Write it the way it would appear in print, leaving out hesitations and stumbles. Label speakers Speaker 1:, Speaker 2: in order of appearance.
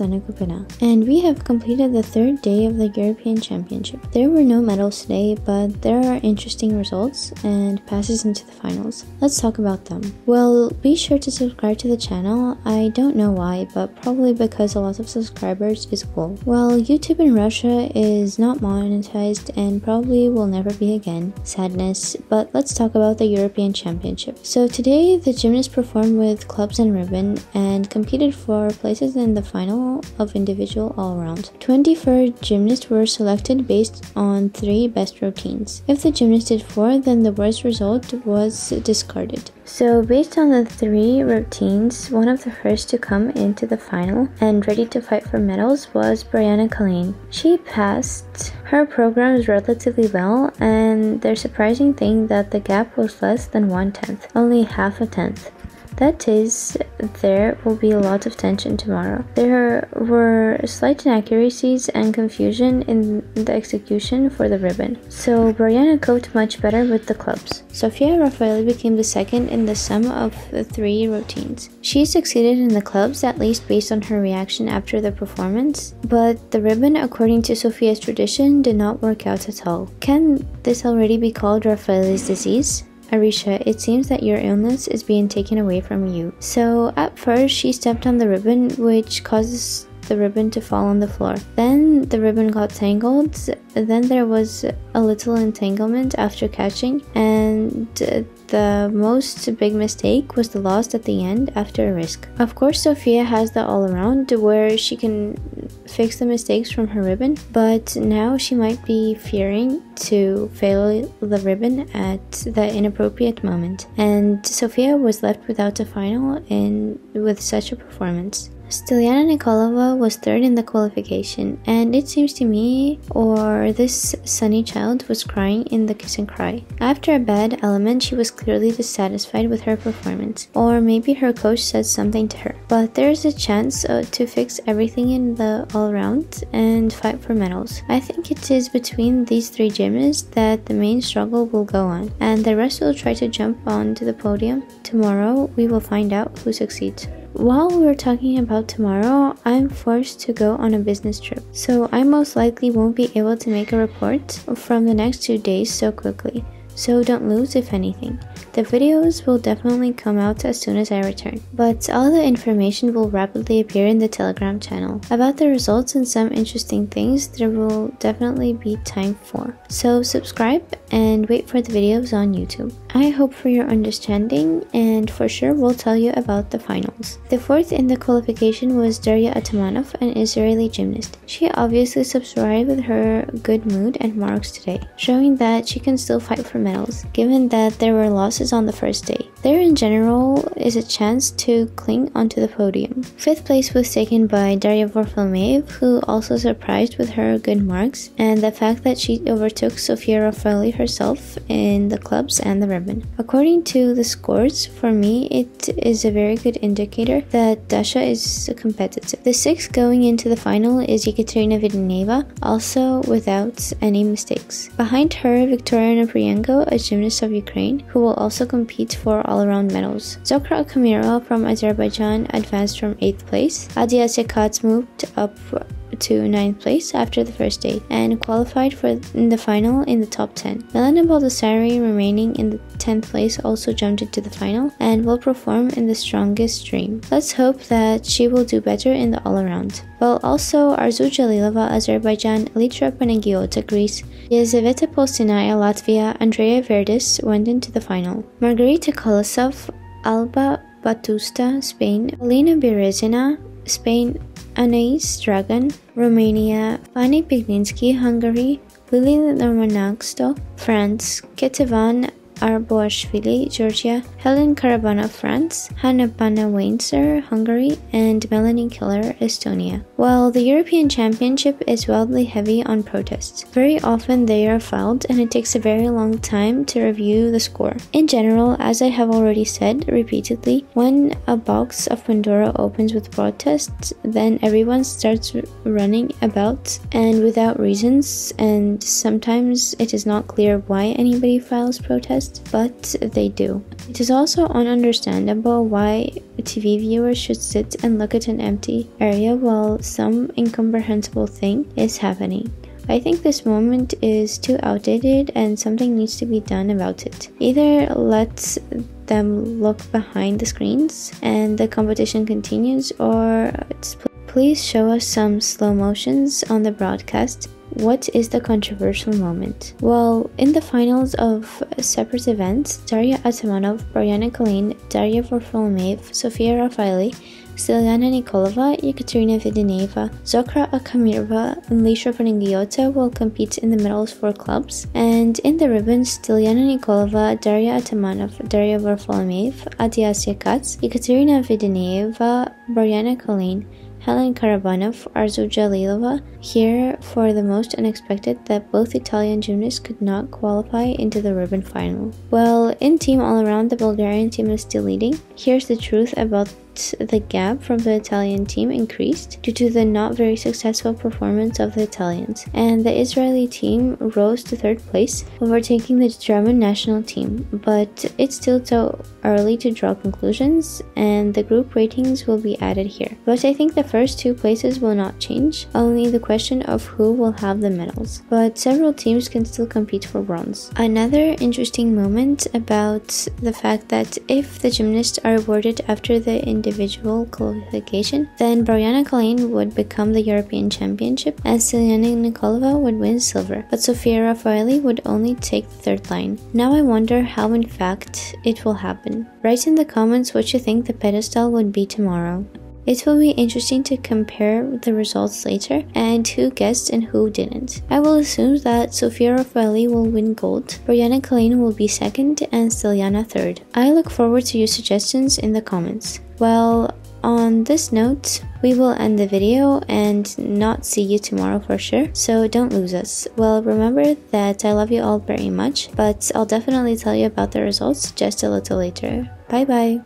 Speaker 1: is Lena and we have completed the third day of the European Championship. There were no medals today, but there are interesting results and passes into the finals. Let's talk about them. Well, be sure to subscribe to the channel. I don't know why, but probably because a lot of subscribers is cool. Well, YouTube in Russia is not monetized and probably will never be again. Sadness. But let's talk about the European Championship. So today the gymnasts performed with clubs and ribbon and competed for places in the final of individual all-around. 24 gymnasts were selected based on 3 best routines. If the gymnast did 4, then the worst result was discarded. So based on the 3 routines, one of the first to come into the final and ready to fight for medals was Raffaeli. She passed her programs relatively well, and the surprising thing that the gap was less than 1/10, only half a tenth. That is, there will be a lot of tension tomorrow. There were slight inaccuracies and confusion in the execution for the ribbon, so Brianna coped much better with the clubs. Sofia Raffaeli became the second in the sum of the 3 routines. She succeeded in the clubs, at least based on her reaction after the performance, but the ribbon, according to Sofia's tradition, did not work out at all. Can this already be called Raffaeli's disease? Arisha, it seems that your illness is being taken away from you. So at first she stepped on the ribbon, which causes the ribbon to fall on the floor. Then the ribbon got tangled, then there was a little entanglement after catching, and the most big mistake was the loss at the end after a risk. Of course, Sofia has the all-around where she can fix the mistakes from her ribbon, but now she might be fearing to fail the ribbon at the inappropriate moment, and Sofia was left without a final with such a performance. Stiliana Nikolova was third in the qualification, and it seems to me, or this sunny child was crying in the kiss and cry. After a bad element, she was clearly dissatisfied with her performance, or maybe her coach said something to her. But there's a chance to fix everything in the all-round and fight for medals. I think it is between these 3 gymnasts that the main struggle will go on, and the rest will try to jump onto the podium. Tomorrow, we will find out who succeeds. While we're talking about tomorrow, I'm forced to go on a business trip, so I most likely won't be able to make a report from the next 2 days so quickly, so don't lose if anything. The videos will definitely come out as soon as I return, but all the information will rapidly appear in the Telegram channel. About the results and some interesting things there will definitely be time for, so subscribe and wait for the videos on YouTube. I hope for your understanding, and for sure we'll tell you about the finals. The 4th in the qualification was Darya Atamanov, an Israeli gymnast. She obviously subscribed with her good mood and marks today, showing that she can still fight for medals, given that there were losses on the first day. There in general is a chance to cling onto the podium. 5th place was taken by Darya Varfolomeev, who also surprised with her good marks and the fact that she overtook Sofia Raffaeli herself in the clubs and the ribbon. According to the scores, for me it is a very good indicator that Dasha is competitive. The 6th going into the final is Yekaterina Vidineva, also without any mistakes. Behind her, Victoria Naprienko, a gymnast of Ukraine, who will also compete for all-around medals. Zokra Kamirova from Azerbaijan advanced from 8th place. Adia Sekats moved up to 9th place after the first day and qualified for the final in the top 10. Elena Baldessari, remaining in the 10th place, also jumped into the final and will perform in the strongest stream. Let's hope that she will do better in the all-around. Well, also Arzu Jalilova, Azerbaijan, Elitra Panagiota, Greece, Yelizaveta Polstinaya, Latvia, Andrea Verdis went into the final. Margarita Kolosov, Alba Batusta, Spain, Alina Berezina, Spain, Anais Dragan, Romania, Fanny Pigninski, Hungary, Lili Romanaksto, France, Ketevan Arboashvili, Georgia, Helen Karabanov, France, Hanna Bana-Weinzer, Hungary, and Melanie Killer, Estonia. While the European Championship is wildly heavy on protests, very often they are filed and it takes a very long time to review the score. In general, as I have already said repeatedly, when a box of Pandora opens with protests, then everyone starts running about and without reasons, and sometimes it is not clear why anybody files protests. broadcast, but they do. It is also ununderstandable why TV viewers should sit and look at an empty area while some incomprehensible thing is happening. I think this moment is too outdated and something needs to be done about it. Either let them look behind the screens and the competition continues, or please show us some slow motions on the broadcast. What is the controversial moment? Well, in the finals of separate events, Daria Atamanov, Boriana Kalin, Daria Varfolomeev, Sofia Raffaeli, Stiliana Nikolova, Ekaterina Videneva, Zokra Akamirova, and Lisha Panagiyota will compete in the medals for clubs. And in the ribbons, Stiliana Nikolova, Daria Atamanov, Daria Varfolomeev, Adiasya Katz, Ekaterina Videneva, Boriana Kalin, Helen Karabanov, Arzu Jalilova. Here, for the most unexpected, that both Italian gymnasts could not qualify into the ribbon final. Well, in team all-around, the Bulgarian team is still leading. Here's the truth about the gap from the Italian team increased due to the not very successful performance of the Italians, and the Israeli team rose to third place, overtaking the German national team. But it's still too early to draw conclusions, and the group ratings will be added here. But I think the first two places will not change, only the question of who will have the medals. But several teams can still compete for bronze. Another interesting moment about the fact that if the gymnasts are awarded after the individual qualification, then Boriana Kalin would become the European Championship and Stiliana Nikolova would win silver, but Sofia Raffaeli would only take the third line. Now I wonder how in fact it will happen. Write in the comments what you think the pedestal would be tomorrow. It will be interesting to compare the results later and who guessed and who didn't. I will assume that Sofia Raffaeli will win gold, Boriana Kalin will be second, and Stiliana third. I look forward to your suggestions in the comments. Well, on this note, we will end the video and not see you tomorrow for sure, so don't lose us. Well, remember that I love you all very much, but I'll definitely tell you about the results just a little later. Bye bye!